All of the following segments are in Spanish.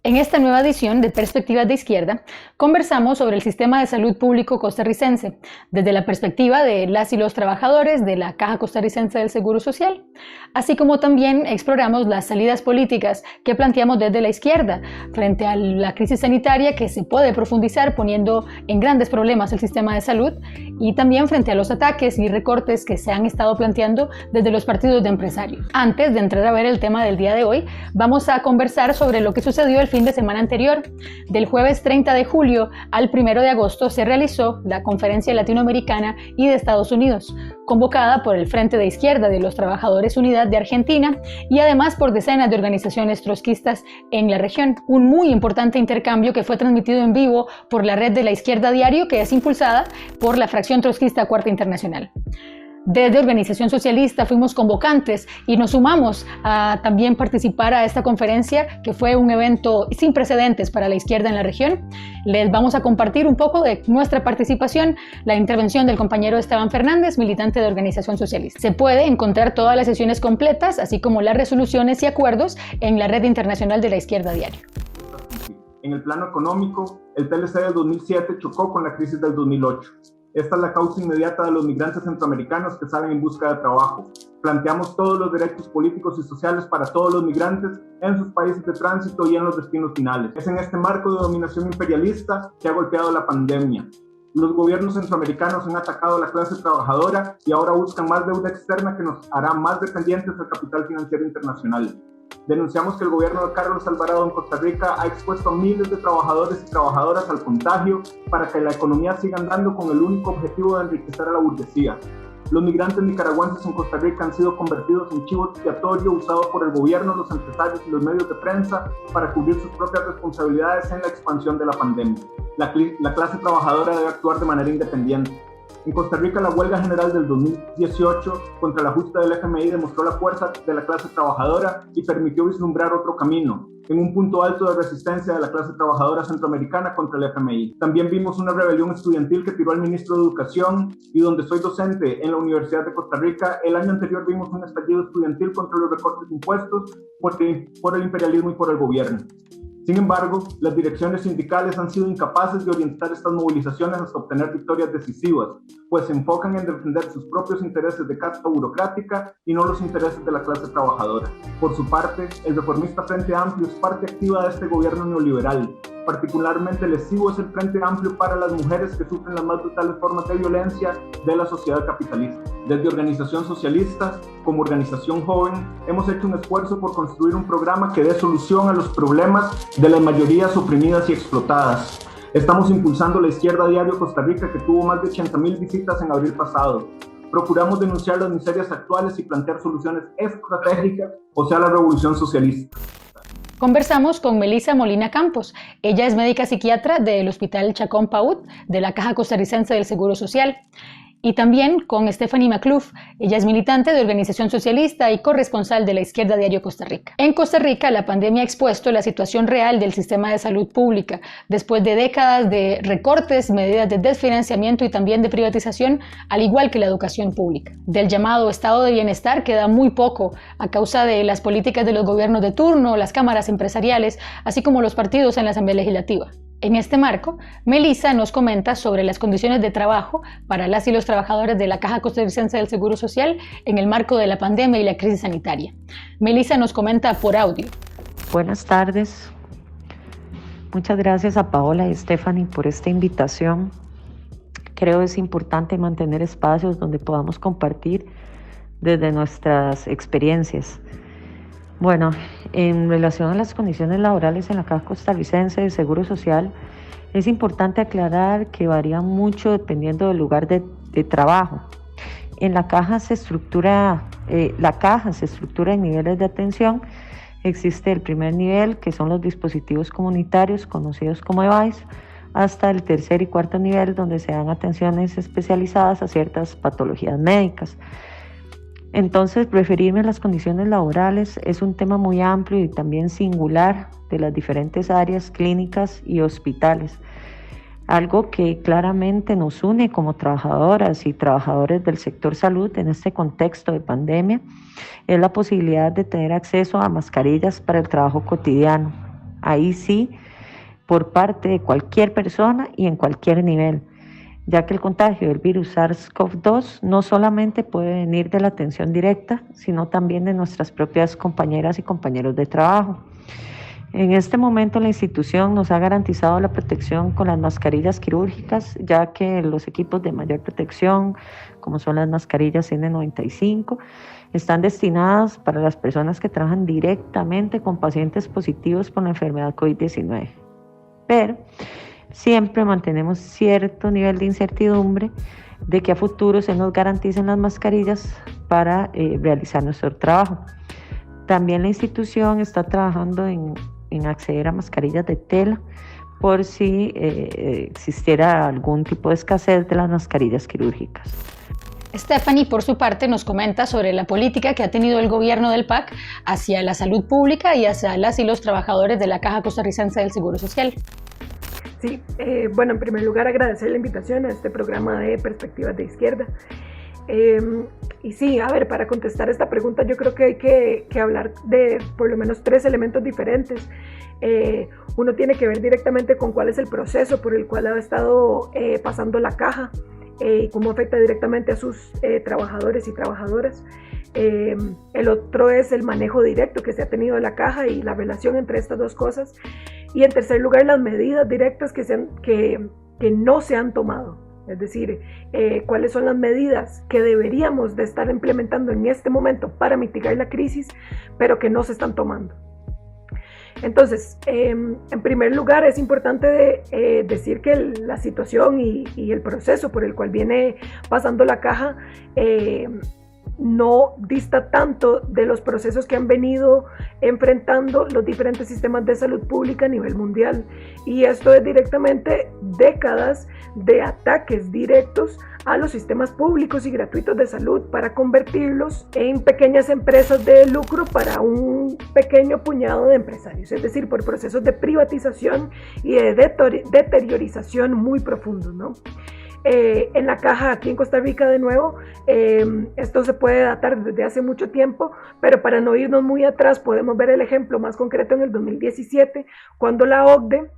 En esta nueva edición de Perspectivas de Izquierda, conversamos sobre el sistema de salud público costarricense, desde la perspectiva de las y los trabajadores de la Caja Costarricense del Seguro Social, así como también exploramos las salidas políticas que planteamos desde la izquierda frente a la crisis sanitaria que se puede profundizar poniendo en grandes problemas el sistema de salud y también frente a los ataques y recortes que se han estado planteando desde los partidos de empresarios. Antes de entrar a ver el tema del día de hoy, vamos a conversar sobre lo que sucedió el fin de semana anterior. Del jueves 30 de julio al 1 de agosto se realizó la Conferencia Latinoamericana y de Estados Unidos, convocada por el Frente de Izquierda de los Trabajadores Unidad de Argentina y además por decenas de organizaciones trotskistas en la región. Un muy importante intercambio que fue transmitido en vivo por la red de la Izquierda Diario, que es impulsada por la fracción trotskista Cuarta Internacional. Desde Organización Socialista fuimos convocantes y nos sumamos a también participar a esta conferencia, que fue un evento sin precedentes para la izquierda en la región. Les vamos a compartir un poco de nuestra participación, la intervención del compañero Esteban Fernández, militante de Organización Socialista. Se puede encontrar todas las sesiones completas, así como las resoluciones y acuerdos en la Red Internacional de la Izquierda Diario. En el plano económico, el TLC del 2007 chocó con la crisis del 2008. Esta es la causa inmediata de los migrantes centroamericanos que salen en busca de trabajo. Planteamos todos los derechos políticos y sociales para todos los migrantes en sus países de tránsito y en los destinos finales. Es en este marco de dominación imperialista que ha golpeado la pandemia. Los gobiernos centroamericanos han atacado a la clase trabajadora y ahora buscan más deuda externa que nos hará más dependientes del capital financiero internacional. Denunciamos que el gobierno de Carlos Alvarado en Costa Rica ha expuesto a miles de trabajadores y trabajadoras al contagio para que la economía siga andando con el único objetivo de enriquecer a la burguesía. Los migrantes nicaragüenses en Costa Rica han sido convertidos en chivo expiatorio usado por el gobierno, los empresarios y los medios de prensa para cubrir sus propias responsabilidades en la expansión de la pandemia. La clase trabajadora debe actuar de manera independiente. En Costa Rica, la huelga general del 2018 contra el ajuste del FMI demostró la fuerza de la clase trabajadora y permitió vislumbrar otro camino, en un punto alto de resistencia de la clase trabajadora centroamericana contra el FMI. También vimos una rebelión estudiantil que tiró al ministro de Educación y donde soy docente en la Universidad de Costa Rica, el año anterior vimos un estallido estudiantil contra los recortes de impuestos por el imperialismo y por el gobierno. Sin embargo, las direcciones sindicales han sido incapaces de orientar estas movilizaciones hasta obtener victorias decisivas, pues se enfocan en defender sus propios intereses de casta burocrática y no los intereses de la clase trabajadora. Por su parte, el reformista Frente Amplio es parte activa de este gobierno neoliberal. Particularmente lesivo es el Frente Amplio para las mujeres que sufren las más brutales formas de violencia de la sociedad capitalista. Desde Organización Socialista, como organización joven, hemos hecho un esfuerzo por construir un programa que dé solución a los problemas de las mayorías oprimidas y explotadas. Estamos impulsando la Izquierda Diario Costa Rica, que tuvo más de 80,000 visitas en abril pasado. Procuramos denunciar las miserias actuales y plantear soluciones estratégicas, o sea, la revolución socialista. Conversamos con Melissa Molina Campos. Ella es médica psiquiatra del Hospital Chacón Paut de la Caja Costarricense del Seguro Social. Y también con Stephanie Macluf. Ella es militante de Organización Socialista y corresponsal de la Izquierda Diario Costa Rica. En Costa Rica, la pandemia ha expuesto la situación real del sistema de salud pública, después de décadas de recortes, medidas de desfinanciamiento y también de privatización, al igual que la educación pública. Del llamado estado de bienestar queda muy poco a causa de las políticas de los gobiernos de turno, las cámaras empresariales, así como los partidos en la Asamblea Legislativa. En este marco, Melissa nos comenta sobre las condiciones de trabajo para las y los trabajadores de la Caja Costarricense del Seguro Social en el marco de la pandemia y la crisis sanitaria. Melissa nos comenta por audio. Buenas tardes. Muchas gracias a Paola y Stephanie por esta invitación. Creo que es importante mantener espacios donde podamos compartir desde nuestras experiencias. Bueno, en relación a las condiciones laborales en la Caja Costarricense de Seguro Social, es importante aclarar que varían mucho dependiendo del lugar de trabajo. En la caja se estructura en niveles de atención. Existe el primer nivel, que son los dispositivos comunitarios conocidos como EVAIS, hasta el tercer y cuarto nivel, donde se dan atenciones especializadas a ciertas patologías médicas. Entonces, referirme a las condiciones laborales es un tema muy amplio y también singular de las diferentes áreas clínicas y hospitales. Algo que claramente nos une como trabajadoras y trabajadores del sector salud en este contexto de pandemia es la posibilidad de tener acceso a mascarillas para el trabajo cotidiano. Ahí sí, por parte de cualquier persona y en cualquier nivel, ya que el contagio del virus SARS-CoV-2 no solamente puede venir de la atención directa, sino también de nuestras propias compañeras y compañeros de trabajo. En este momento la institución nos ha garantizado la protección con las mascarillas quirúrgicas, ya que los equipos de mayor protección, como son las mascarillas N95, están destinadas para las personas que trabajan directamente con pacientes positivos por la enfermedad COVID-19. Pero siempre mantenemos cierto nivel de incertidumbre de que a futuro se nos garanticen las mascarillas para realizar nuestro trabajo. También la institución está trabajando en acceder a mascarillas de tela por si existiera algún tipo de escasez de las mascarillas quirúrgicas. Stephanie, por su parte, nos comenta sobre la política que ha tenido el gobierno del PAC hacia la salud pública y hacia las y los trabajadores de la Caja Costarricense del Seguro Social. Sí, bueno, en primer lugar agradecer la invitación a este programa de Perspectivas de Izquierda. Y sí, a ver, para contestar esta pregunta yo creo que hay que hablar de por lo menos 3 elementos diferentes. Uno tiene que ver directamente con cuál es el proceso por el cual ha estado pasando la caja y cómo afecta directamente a sus trabajadores y trabajadoras. El otro es el manejo directo que se ha tenido de la caja y la relación entre estas dos cosas. Y en tercer lugar, las medidas directas que no se han tomado. Es decir, cuáles son las medidas que deberíamos de estar implementando en este momento para mitigar la crisis, pero que no se están tomando. Entonces, en primer lugar, es importante decir que la situación y el proceso por el cual viene pasando la caja no dista tanto de los procesos que han venido enfrentando los diferentes sistemas de salud pública a nivel mundial. Y esto es directamente décadas de ataques directos a los sistemas públicos y gratuitos de salud para convertirlos en pequeñas empresas de lucro para un pequeño puñado de empresarios, es decir, por procesos de privatización y de deteriorización muy profundos, ¿no? En la caja aquí en Costa Rica de nuevo, esto se puede datar desde hace mucho tiempo, pero para no irnos muy atrás podemos ver el ejemplo más concreto en el 2017, cuando la OCDE,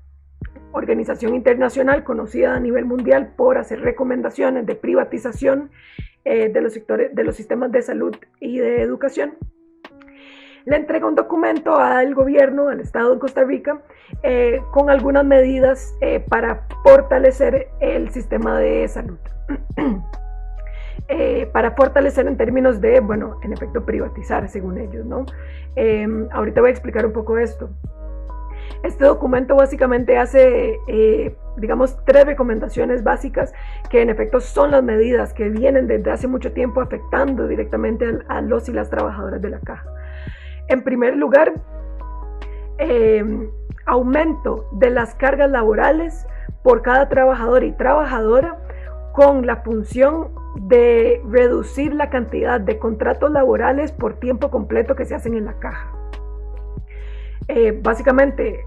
organización internacional conocida a nivel mundial por hacer recomendaciones de privatización de los sistemas de salud y de educación, le entrega un documento al gobierno, al Estado de Costa Rica, con algunas medidas para fortalecer el sistema de salud. Para fortalecer en términos de, bueno, en efecto privatizar, según ellos, ¿no? Ahorita voy a explicar un poco esto. Este documento básicamente hace, digamos, 3 recomendaciones básicas que en efecto son las medidas que vienen desde hace mucho tiempo afectando directamente a los y las trabajadoras de la caja. En primer lugar, aumento de las cargas laborales por cada trabajador y trabajadora con la función de reducir la cantidad de contratos laborales por tiempo completo que se hacen en la caja. Básicamente,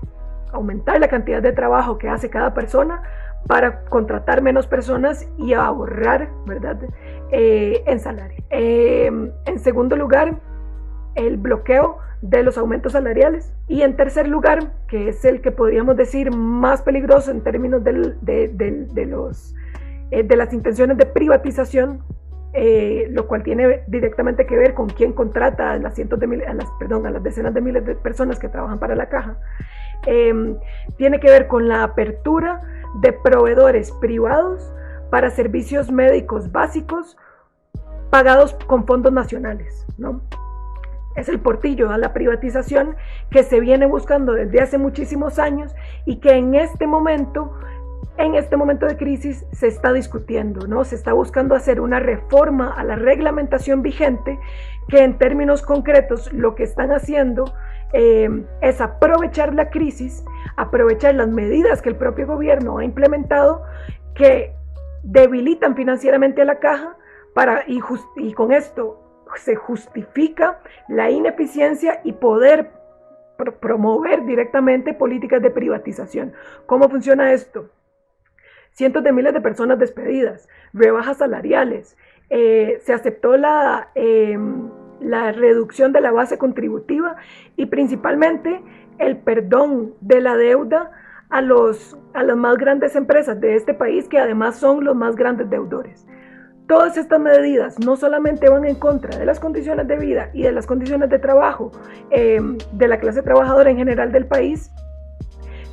aumentar la cantidad de trabajo que hace cada persona para contratar menos personas y ahorrar, ¿verdad?, en salario. En segundo lugar, el bloqueo de los aumentos salariales. Y en tercer lugar, que es el que podríamos decir más peligroso en términos de las intenciones de privatización, lo cual tiene directamente que ver con quién contrata a las decenas de miles de personas que trabajan para la caja. Tiene que ver con la apertura de proveedores privados para servicios médicos básicos pagados con fondos nacionales, ¿no? Es el portillo a la privatización que se viene buscando desde hace muchísimos años y que en este momento de crisis se está discutiendo, ¿no? Se está buscando hacer una reforma a la reglamentación vigente que en términos concretos lo que están haciendo es aprovechar la crisis, aprovechar las medidas que el propio gobierno ha implementado que debilitan financieramente a la caja y con esto se justifica la ineficiencia y poder promover directamente políticas de privatización. ¿Cómo funciona esto? Cientos de miles de personas despedidas, rebajas salariales, se aceptó la reducción de la base contributiva y principalmente el perdón de la deuda a las más grandes empresas de este país, que además son los más grandes deudores. Todas estas medidas no solamente van en contra de las condiciones de vida y de las condiciones de trabajo de la clase trabajadora en general del país,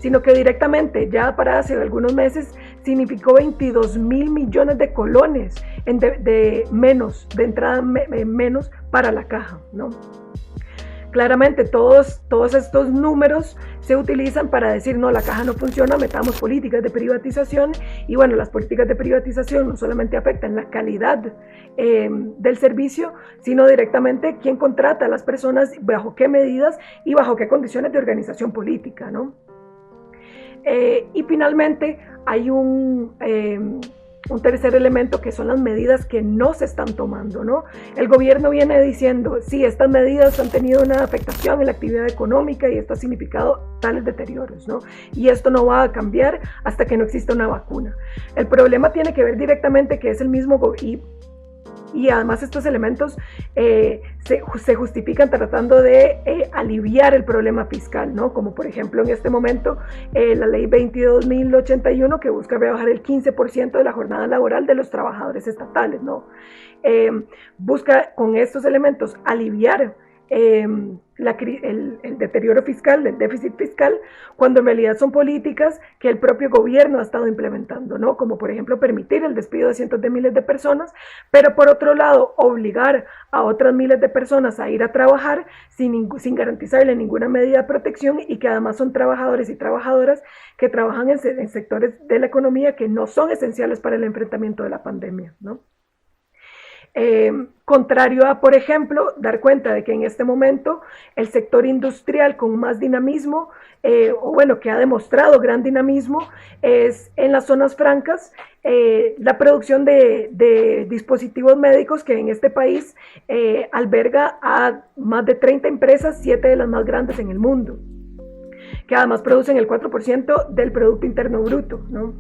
sino que directamente, ya para hace algunos meses, significó 22.000 millones de colones de entrada menos para la caja, ¿no? Claramente todos estos números se utilizan para decir, no, la caja no funciona, metamos políticas de privatización, y bueno, las políticas de privatización no solamente afectan la calidad del servicio, sino directamente quién contrata a las personas, bajo qué medidas y bajo qué condiciones de organización política, ¿no? Y finalmente hay un tercer elemento, que son las medidas que no se están tomando, ¿no? El gobierno viene diciendo, sí, estas medidas han tenido una afectación en la actividad económica y esto ha significado tales deterioros, ¿no? Y esto no va a cambiar hasta que no exista una vacuna. El problema tiene que ver directamente que es el mismo gobierno, y además estos elementos se justifican tratando de aliviar el problema fiscal, ¿no? Como por ejemplo en este momento la ley 22.081, que busca rebajar el 15% de la jornada laboral de los trabajadores estatales, ¿no? Busca con estos elementos aliviar el deterioro fiscal, el déficit fiscal, cuando en realidad son políticas que el propio gobierno ha estado implementando, ¿no? Como por ejemplo permitir el despido de cientos de miles de personas, pero por otro lado obligar a otras miles de personas a ir a trabajar sin garantizarle ninguna medida de protección, y que además son trabajadores y trabajadoras que trabajan en sectores de la economía que no son esenciales para el enfrentamiento de la pandemia, ¿no? Contrario a, por ejemplo, dar cuenta de que en este momento el sector industrial con más dinamismo, que ha demostrado gran dinamismo, es en las zonas francas, la producción de dispositivos médicos, que en este país alberga a más de 30 empresas, 7 de las más grandes en el mundo, que además producen el 4% del Producto Interno Bruto, ¿no?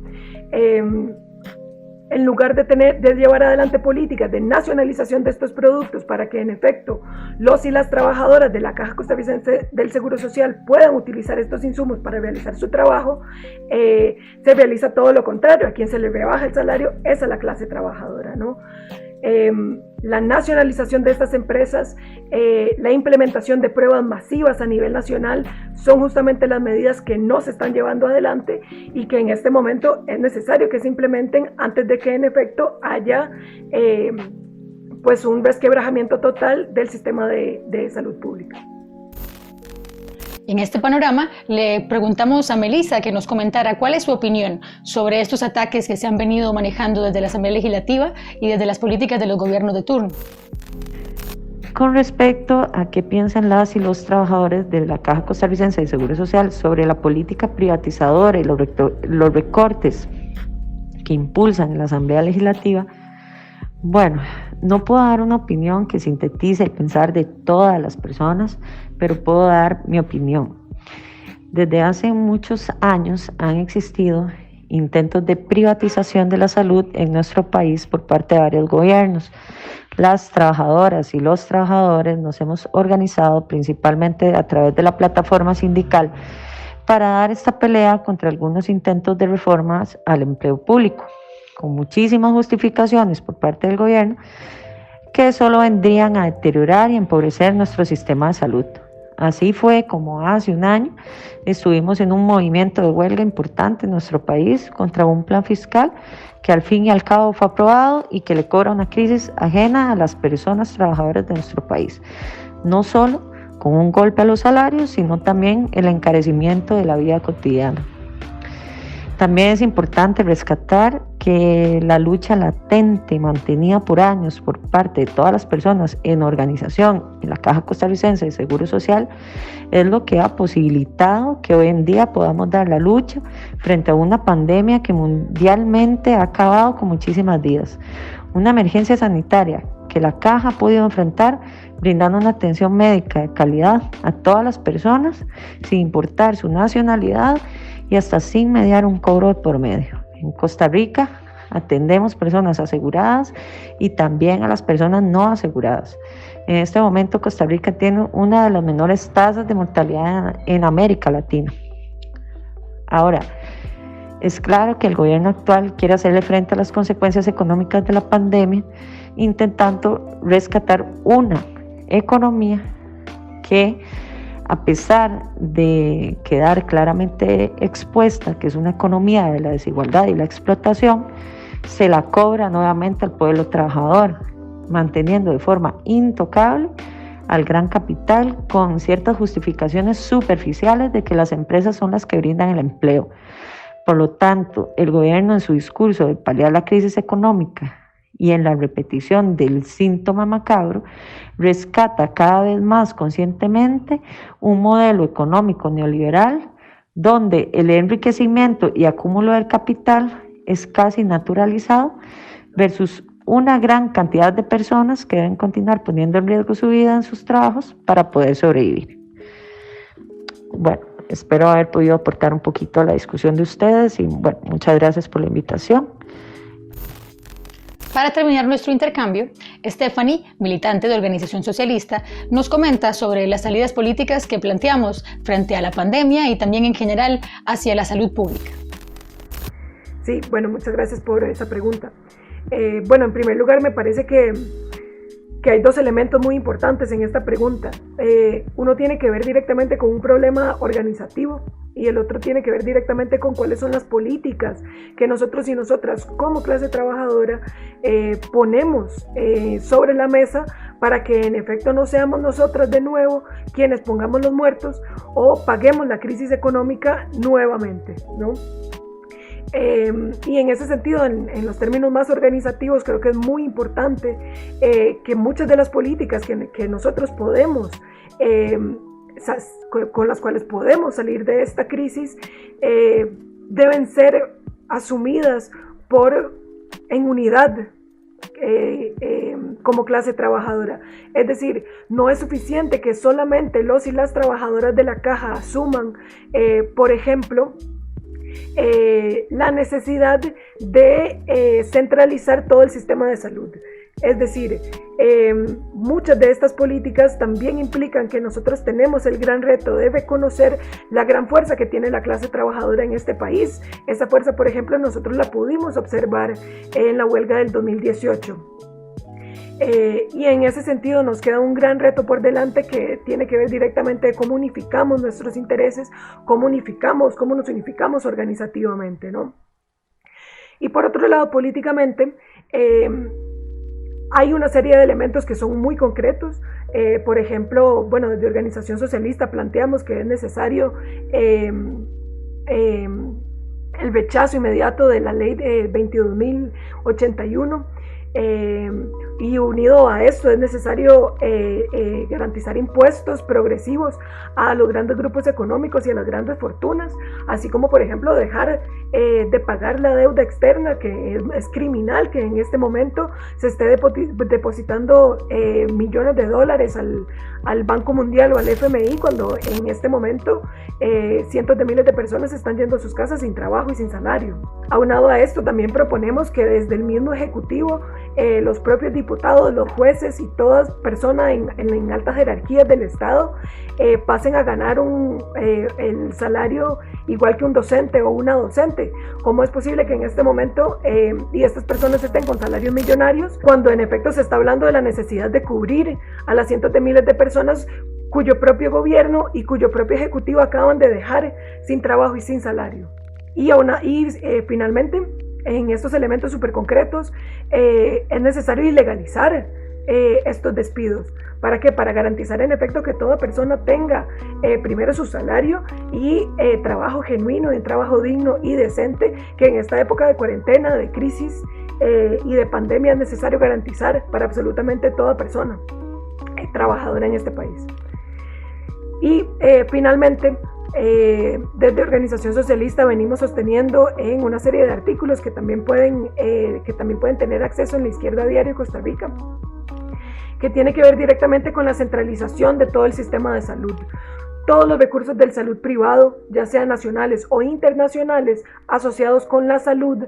En lugar de llevar adelante políticas de nacionalización de estos productos para que en efecto los y las trabajadoras de la Caja Costarricense del Seguro Social puedan utilizar estos insumos para realizar su trabajo, se realiza todo lo contrario. A quien se le rebaja el salario es a la clase trabajadora, ¿no? La nacionalización de estas empresas, la implementación de pruebas masivas a nivel nacional son justamente las medidas que no se están llevando adelante y que en este momento es necesario que se implementen antes de que en efecto haya pues un resquebrajamiento total del sistema de salud pública. En este panorama le preguntamos a Melissa que nos comentara cuál es su opinión sobre estos ataques que se han venido manejando desde la Asamblea Legislativa y desde las políticas de los gobiernos de turno. Con respecto a qué piensan las y los trabajadores de la Caja Costarricense de Seguro Social sobre la política privatizadora y los recortes que impulsan en la Asamblea Legislativa, bueno, no puedo dar una opinión que sintetice el pensar de todas las personas, pero puedo dar mi opinión. Desde hace muchos años han existido intentos de privatización de la salud en nuestro país por parte de varios gobiernos. Las trabajadoras y los trabajadores nos hemos organizado principalmente a través de la plataforma sindical para dar esta pelea contra algunos intentos de reformas al empleo público, con muchísimas justificaciones por parte del gobierno que solo vendrían a deteriorar y empobrecer nuestro sistema de salud. Así fue como hace un año estuvimos en un movimiento de huelga importante en nuestro país contra un plan fiscal que al fin y al cabo fue aprobado y que le cobra una crisis ajena a las personas trabajadoras de nuestro país, no solo con un golpe a los salarios, sino también el encarecimiento de la vida cotidiana. También es importante rescatar que la lucha latente mantenida por años por parte de todas las personas en organización en la Caja Costarricense de Seguro Social es lo que ha posibilitado que hoy en día podamos dar la lucha frente a una pandemia que mundialmente ha acabado con muchísimas vidas. Una emergencia sanitaria que la Caja ha podido enfrentar brindando una atención médica de calidad a todas las personas sin importar su nacionalidad y hasta sin mediar un cobro de por medio. En Costa Rica, Atendemos personas aseguradas y también a las personas no aseguradas. En este momento Costa Rica tiene una de las menores tasas de mortalidad en América Latina. Ahora, es claro que el gobierno actual quiere hacerle frente a las consecuencias económicas de la pandemia, intentando rescatar una economía que, a pesar de quedar claramente expuesta, que es una economía de la desigualdad y la explotación, se la cobra nuevamente al pueblo trabajador, manteniendo de forma intocable al gran capital con ciertas justificaciones superficiales de que las empresas son las que brindan el empleo. Por lo tanto, el gobierno en su discurso de paliar la crisis económica y en la repetición del síntoma macabro, rescata cada vez más conscientemente un modelo económico neoliberal donde el enriquecimiento y acúmulo del capital es casi naturalizado versus una gran cantidad de personas que deben continuar poniendo en riesgo su vida en sus trabajos para poder sobrevivir. Bueno, espero haber podido aportar un poquito a la discusión de ustedes y bueno, muchas gracias por la invitación. Para terminar nuestro intercambio, Stephanie, militante de Organización Socialista, nos comenta sobre las salidas políticas que planteamos frente a la pandemia y también en general hacia la salud pública. Sí, bueno, muchas gracias por esa pregunta. Bueno, en primer lugar me parece que hay dos elementos muy importantes en esta pregunta. Uno tiene que ver directamente con un problema organizativo y el otro tiene que ver directamente con cuáles son las políticas que nosotros y nosotras como clase trabajadora ponemos sobre la mesa para que en efecto no seamos nosotras de nuevo quienes pongamos los muertos o paguemos la crisis económica nuevamente, ¿no? Y en ese sentido, en los términos más organizativos, creo que es muy importante que muchas de las políticas que nosotros podemos, con las cuales podemos salir de esta crisis, deben ser asumidas en unidad como clase trabajadora. Es decir, no es suficiente que solamente los y las trabajadoras de la caja asuman, por ejemplo, la necesidad de centralizar todo el sistema de salud. Es decir, muchas de estas políticas también implican que nosotros tenemos el gran reto de reconocer la gran fuerza que tiene la clase trabajadora en este país. Esa fuerza, por ejemplo, nosotros la pudimos observar en la huelga del 2018. Y en ese sentido nos queda un gran reto por delante que tiene que ver directamente de cómo unificamos nuestros intereses, cómo nos unificamos organizativamente, ¿no? Y por otro lado, políticamente, hay una serie de elementos que son muy concretos. Por ejemplo, bueno, desde Organización Socialista planteamos que es necesario el rechazo inmediato de la ley de 22.081. Y unido a esto es necesario garantizar impuestos progresivos a los grandes grupos económicos y a las grandes fortunas, así como por ejemplo dejar de pagar la deuda externa, que es criminal que en este momento se esté depositando millones de dólares al Banco Mundial o al FMI, cuando en este momento cientos de miles de personas están yendo a sus casas sin trabajo y sin salario. Aunado a esto, también proponemos que desde el mismo Ejecutivo los propios diputados, los jueces y todas personas en altas jerarquías del Estado pasen a ganar el salario igual que un docente o una docente. ¿Cómo es posible que en este momento y estas personas estén con salarios millonarios cuando en efecto se está hablando de la necesidad de cubrir a las cientos de miles de personas cuyo propio gobierno y cuyo propio ejecutivo acaban de dejar sin trabajo y sin salario? Y finalmente, en estos elementos súper concretos, es necesario ilegalizar estos despidos. ¿Para qué? Para garantizar en efecto que toda persona tenga primero su salario y trabajo genuino, y trabajo digno y decente, que en esta época de cuarentena, de crisis y de pandemia es necesario garantizar para absolutamente toda persona trabajadora en este país. Y finalmente, desde Organización Socialista venimos sosteniendo en una serie de artículos que también pueden tener acceso en La Izquierda Diario Costa Rica, que tiene que ver directamente con la centralización de todo el sistema de salud. todos los recursos del salud privado, ya sean nacionales o internacionales, asociados con la salud,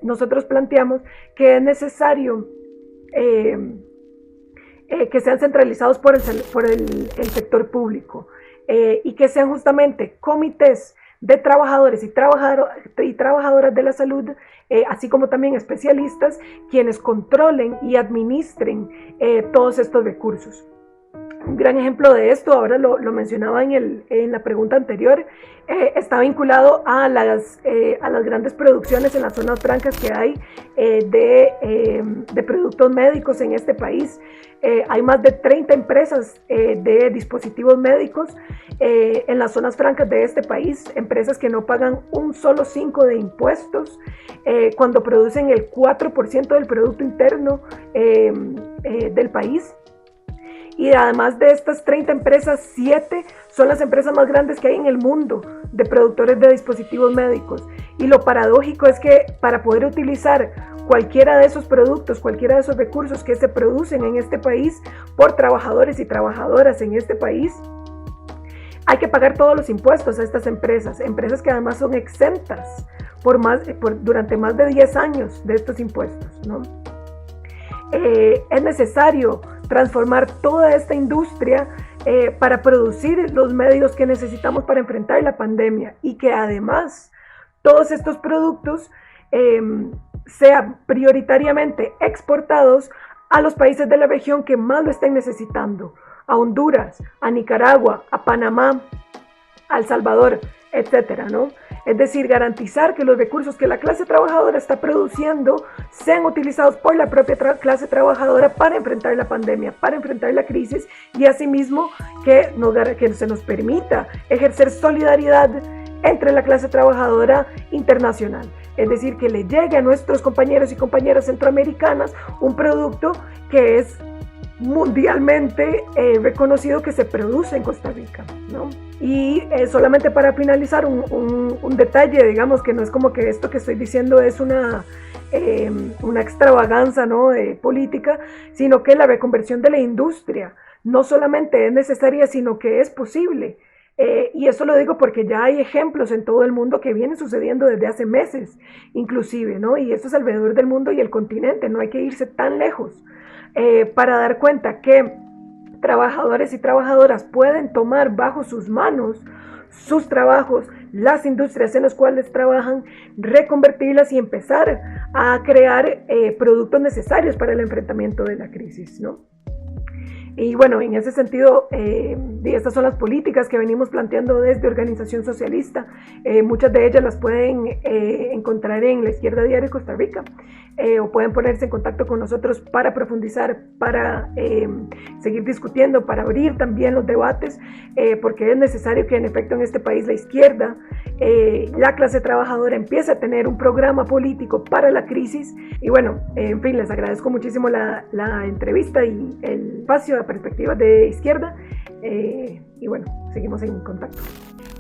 nosotros planteamos que es necesario que sean centralizados por el sector público y que sean justamente comités de trabajadores y trabajadoras de la salud, así como también especialistas, quienes controlen y administren todos estos recursos. Un gran ejemplo de esto, ahora lo mencionaba en la pregunta anterior, está vinculado a las grandes producciones en las zonas francas que hay de productos médicos en este país. Hay más de 30 empresas de dispositivos médicos en las zonas francas de este país, empresas que no pagan un solo 5 de impuestos, cuando producen el 4% del Producto Interno del país. Y además de estas 30 empresas, 7 son las empresas más grandes que hay en el mundo de productores de dispositivos médicos. Y lo paradójico es que para poder utilizar cualquiera de esos productos, cualquiera de esos recursos que se producen en este país por trabajadores y trabajadoras en este país, hay que pagar todos los impuestos a estas empresas que además son exentas durante más de 10 años de estos impuestos, ¿no? Es necesario transformar toda esta industria para producir los medios que necesitamos para enfrentar la pandemia y que además todos estos productos sean prioritariamente exportados a los países de la región que más lo estén necesitando, a Honduras, a Nicaragua, a Panamá, a El Salvador, etcétera, ¿no? Es decir, garantizar que los recursos que la clase trabajadora está produciendo sean utilizados por la propia clase trabajadora para enfrentar la pandemia, para enfrentar la crisis y asimismo que se nos permita ejercer solidaridad entre la clase trabajadora internacional. Es decir, que le llegue a nuestros compañeros y compañeras centroamericanas un producto que es mundialmente reconocido que se produce en Costa Rica, ¿no? Y solamente para finalizar un detalle, digamos que no es como que esto que estoy diciendo es una extravaganza, ¿no?, de política, sino que la reconversión de la industria no solamente es necesaria, sino que es posible. Y eso lo digo porque ya hay ejemplos en todo el mundo que vienen sucediendo desde hace meses, inclusive, ¿no? Y esto es alrededor del mundo y el continente, no hay que irse tan lejos para dar cuenta que trabajadores y trabajadoras pueden tomar bajo sus manos sus trabajos, las industrias en las cuales trabajan, reconvertirlas y empezar a crear productos necesarios para el enfrentamiento de la crisis, ¿no? Y bueno, en ese sentido, estas son las políticas que venimos planteando desde Organización Socialista. Muchas de ellas las pueden encontrar en La Izquierda Diario Costa Rica, o pueden ponerse en contacto con nosotros para profundizar, para seguir discutiendo, para abrir también los debates, porque es necesario que en efecto en este país la izquierda, la clase trabajadora empiece a tener un programa político para la crisis. Y bueno, en fin, les agradezco muchísimo la entrevista y el espacio de perspectivas de izquierda, y bueno, seguimos en contacto.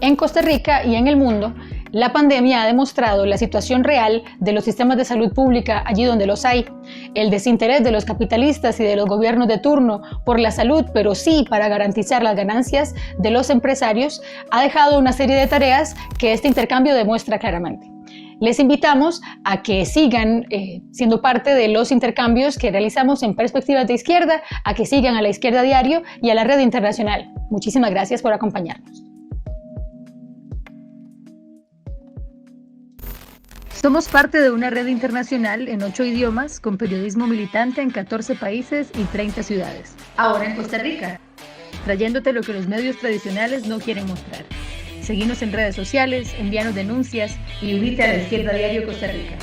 En Costa Rica y en el mundo, la pandemia ha demostrado la situación real de los sistemas de salud pública allí donde los hay, el desinterés de los capitalistas y de los gobiernos de turno por la salud, pero sí para garantizar las ganancias de los empresarios, ha dejado una serie de tareas que este intercambio demuestra claramente. Les invitamos a que sigan siendo parte de los intercambios que realizamos en Perspectivas de Izquierda, a que sigan a La Izquierda Diario y a la Red Internacional. Muchísimas gracias por acompañarnos. Somos parte de una red internacional en 8 idiomas, con periodismo militante en 14 países y 30 ciudades. Ahora en Costa Rica, trayéndote lo que los medios tradicionales no quieren mostrar. Seguinos en redes sociales, envíanos denuncias y unite a La Izquierda Diario Costa Rica.